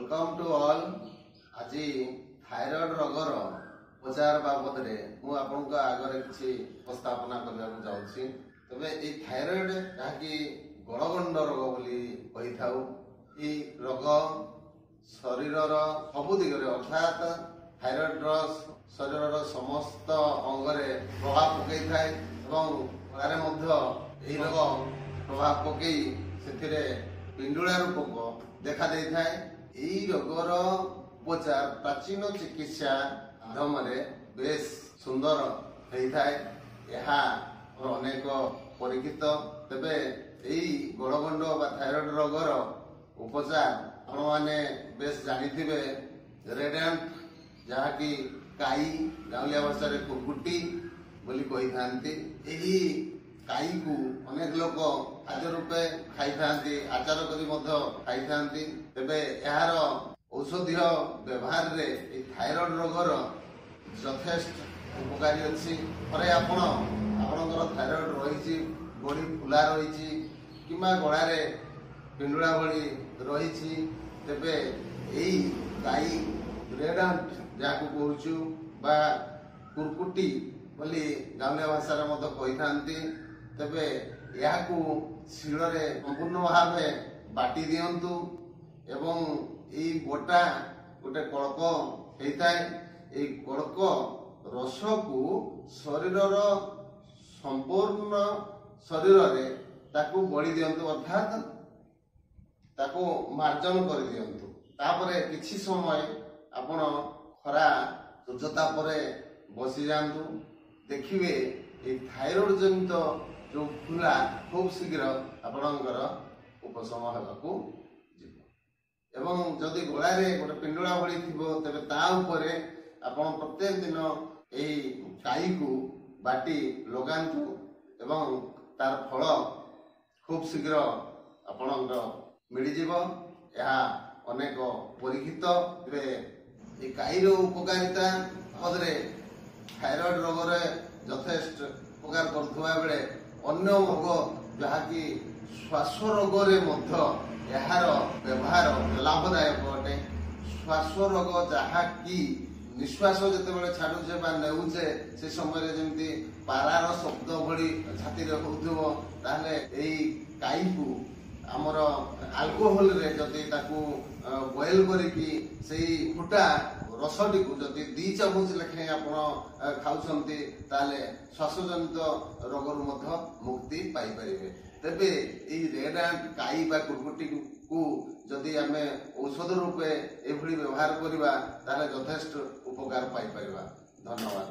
Welcome to all. आज thyroid रोगर उपचार बाबद मु आपन आगे किसी उपस्थापना करने जाऊँगी। तबे ये थायराइड जहाँकि गलगंड रोग बोली कही था। ये रोग शरीर सबु दिगरे अर्थात थायराइड शरीर समस्त अंगरे प्रभाव पकई थाए यही रोग प्रभाव पकई से पिंडुला रूपक देखा दे थाए। यही रोगर उपचार प्राचीन चिकित्सा माध्यम बेस सुंदर होता है। यह अनेक परीक्षित। तेबे यही गलगंड बा थायराइड रोगर उपचार आपण माने बेस जानी थे। रेड एंट जहाँकि काई गाँवलिया भाषा रे कुकुटी बोली कही था। यही काई को अनेक लोग खाद्य रूपे खाई था, आचार करी खाई था। तेबे यार औषधीय व्यवहार रे थायराइड रोगर यथेष्ट उपकारी अच्छी। थे आपणकर थायराइड रही बॉडी फुला रही कि गड़े पिंडुला भली रही तेबे यही गाई रेड एंट जहाँ को कहूँ कुरकुटी बोली गाँवलिया भाषा कही था। तेबे यह शिଳରେ संपूर्ण भाव बाटी दिंतु एवं यही बोटा गोटे कड़क होता है। ये कड़क रस को शरीर संपूर्ण शरीर रे ताकू बड़ी दिंतु अर्थात ताकू मार्जन कर दिंतु। तापरे किछि समय आपण खरा सूर्यताप बसी जातु देखिए ये थायराइड जनित जो फुला खूब शीघ्र आपणकर उपशम होगा एवं जदि गलारे गोटे पिंडुला भली थी तेरे ताऊपर आपण प्रत्येक दिन यही काई को बाटी लगातु एवं तार फल खूब शीघ्र आपणकर मिलजिव। यह अनेक परीक्षित। ये काईर उपकारिता पदरे थायराइड रोग यथेष्ट उपकार करुवा बेले अन्य रोग जहाँकि श्वास रोग यार व्यवहार लाभदायक अटे। श्वास रोग जहाँकि निश्वास जिते छाड़ुचे नेउचे से समय जमी पारार शब्द भली छाती हो काई को आमर आल्कोहोल रे जदि ताकू बॉयल करिकी सेही फुटा रसटी को जदि 2 चामच लेखे आपण खाउछंती ताले श्वासजनित रोगरु मुक्ति पाई परिबे। तेबे ई रेड एंट काई बा कुरकुटी को जदि आमे औषध रूपे एभली व्यवहार करिबा ताले यथेष्ट उपकार पाई परिबा। धन्यवाद।